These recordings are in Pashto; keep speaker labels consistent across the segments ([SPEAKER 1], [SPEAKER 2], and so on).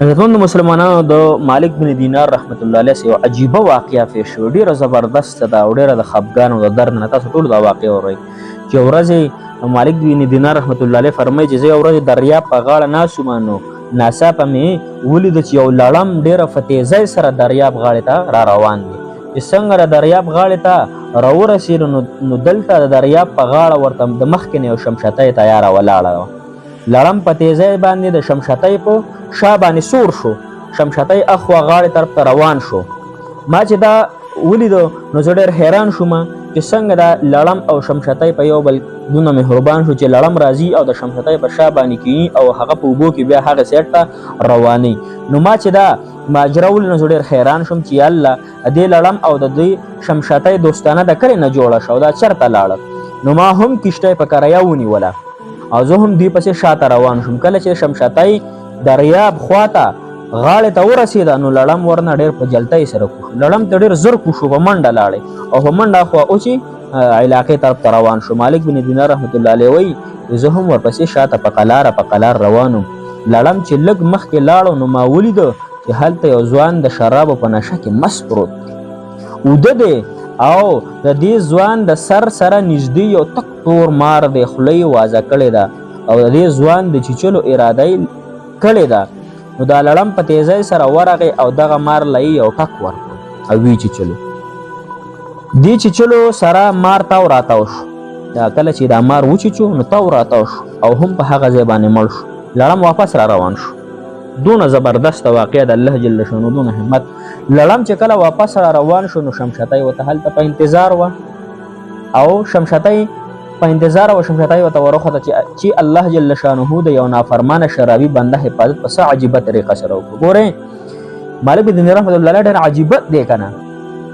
[SPEAKER 1] عزتمند مسلمانانو د مالک بن دینار رحمت الله علیه یو عجیبه واقعه پیښ شوه، ډیره زبردست ده او ډیره د خفګان او د درد نه. تاسو ټول دا واقعه اورئ چې یو ورځ مالک بن دینار رحمت الله علیه فرمایي چې زه یو ورځ دریاب په غاړه ناست وم، نو ناڅاپه مې ولیده چې یو لړم ډیره په تیزۍ سره دریاب غاړې ته را روان دی. چې څنګه د دریاب غاړې ته راورسېدو نو دلته د دریاب په غاړه ورته د مخکې نه یو شمشتۍ تیاره ولاړه وه. لړم په تیزۍ باندې د شمشتۍ په شا باندې سور شو، شمشتۍ اخوا غاړې طرف ته روان شو. ما چې دا ولیدو نو زه ډېر حیران شوم چې څنګه دا لړم او شمشتۍ په یو بل دونه مهربان شو چې لړم راځي او د شمشتۍ په شا باندې کیني او هغه په اوبو کې بیا هغه سیټ ته رواني. نو ما چې دا ماجرا ولید نو زه ډېر حیران شوم چې الله دې لړم او د دې شمشتۍ دوستانه د کلې نه جوړه شوه، دا چېرته لاړه؟ نو ما هم کشتۍ په کرایه ونیوله او زه هم دوی پسې شاته روان شوم. کله چې شمشتۍ دریاب خواته غاړې ته ورسېده نو لړم ورنه ډېر په جلتۍ سره کوشو. لړم ته ډېر زر کوشو، په منډه لاړې او په منډه خوا اوچې علاقې طرف ته روان شو. مالک بن دینار رحمت الله علیه وایي زه هم ورپسې شاته په قلار روان وم. لړم چې لږ مخکې لاړو نو ما ولیده چې هلته یو ځوان د شرابو په نشه کې مست پروت دی، اوده دی او د دې ځوان د سر سره نږدې یو تک تور مار دی، خوله یې وازه کړې ده او د دې ځوان د چیچلو اراده یې کړې ده. نو دا لړم په تیزۍ سره ورغی او دغه مار له یې یو ټک ورکړ او ویې چیچلو. دې چیچلو سره مار تاو راتاو شو. دا کله چې دا مار وچیچو نو تاو راتاو شو او هم په هغه ځای باندې مړ شو. لړم واپس را روان شو. دونه زبردست واقعه د الله جل شانه، دونه همت. لړم چې کله واپس را روان شو نو شمشتۍ ورته هلته په انتظار وه او شمشتۍ په انتظار او شمشتۍ ورته ورخوته چې الله جل شانه د یو نافرمانه شرابي بنده حفاظت په څه عجیبه طریقه سره وکړو. ګورئ مالک بن دینار رحمت الله علیه ډېر عجیبه دی که نه،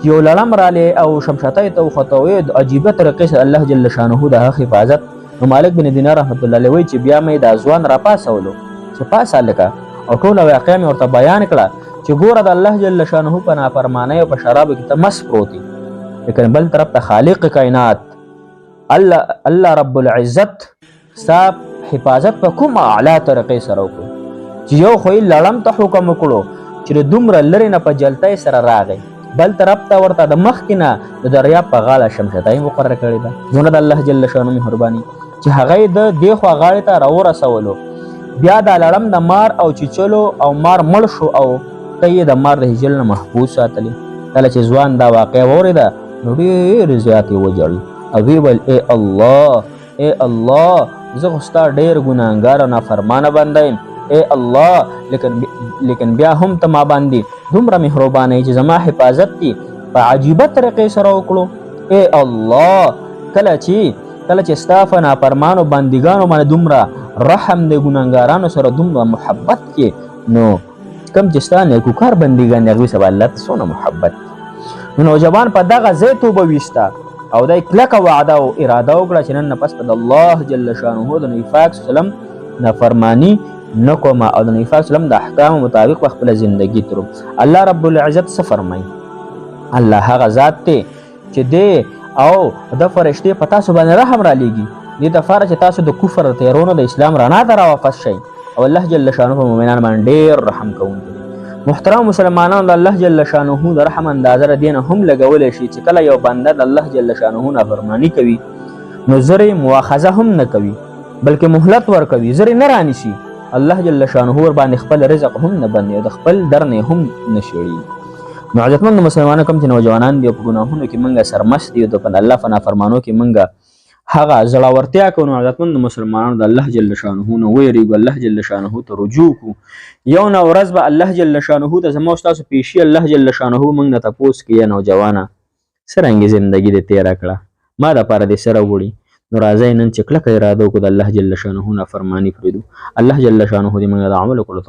[SPEAKER 1] چې یو لړم رالی او شمشتۍ ته وخوته وی د عجیبه طریقې سره الله جل شانه د هغه حفاظت. نو مالک بن دینار رحمت الله علیه وایي چې بیا مې دا ځوان راپاڅولو چې پاس هلکه او ټوله واقعه مې ورته بیان کړه چې ګوره د الله جل شانه په نافرمانۍ او په شرابو کې ته مست پروت یې، لیکن بل طرف ته خالق کائنات الله رب العزت ستا حفاظت په کومه اعلی طریقې سره وکړو چې یو خو یې لړم ته حکم وکړو چې د دومره لرې نه په جلتۍ سره راغی، بل طرف ته ورته د مخکې نه د دریاب په غاړه شمشتۍ مقرره کړې ده. دونه د الله جل شانه مهرباني چې هغه یې د دې خوا غاړې ته راورسولو. بیا دا لړم د مار او چیچلو او مار مړ شو او ته یې د مار د هجل نه محفوظ ساتلې. کله چې ځوان دا واقعه واورېده نو ډېر زیات یې وژړل او ویې ویل ای الله زه خو ستا ډېر ګناهګار او نافرمانه بنده یم، ای الله لیکن بیا هم ته ما باندې دومره مهربانۍ چې زما حفاظت دې په عجیبه طریقې سره وکړو. ای الله کله چې ستا په نافرمانو بندګانو باندې دومره رحم دی، ګناهګارانو سره دومره محبت کې، نو کم چې ستا نیکوکار بندګان هغوی سره الله ته څونه محبت. نو نوجوان په دغه ځای توبه ویسته او دا کلکه وعده او اراده وکړه چې نن نه پس به د الله جل شانه د نبي پاک صلی الله علیه وسلم نافرماني نه کوم او د نبي پاک صلی الله علیه وسلم د احکامو مطابق په خپله زندګي تېروم. الله رب العزت څه فرمایي؟ الله هغه ذات دی چې دی او د فرشتې په تاسو باندې رحم رالیږي دې دپاره چې تاسو د کفر تیرونو د اسلام رڼا ته راواپس شئ او الله جل شانه په مؤمنان باندې ډېر رحم کوونکی دی. محترم مسلمانانو، د الله جل شانه د رحم اندازه دې نه هم لګولی شي چې کله یو بنده د الله جل شانه نافرماني کوي نو زر یې مواخذه هم نه کوي بلکې مهلت ورکوي، زر یې نه رانیسي. الله جل شانه ورباندې خپل رزق هم نه بندوي او د خپل در نه هم نه شړي. نو عزتمند مسلمانانو، کوم چې نوجوانان دي او په ګناهونو کې منګه سرمست دي او د الله په نافرمانو کې منګه هغه زړورتیا کوو، نو عزتمند مسلمانانو د الله جل شانه نه ویریږو، الله جل شانه ته رجوع کو. یو نه ورځ به الله جل شانه ته زما او ستاسو پیشي الله جل شانه موږ نه تپوس کوي یا نوجوانه څرنګې زندګي دې تېره کړه، ما دپاره دې سره وړي. نو راځئ نن چې کلکه اراده وکړو د الله جل شانه نافرماني پرېږدو. الله جل شانه دې موږ د عمل وکړو.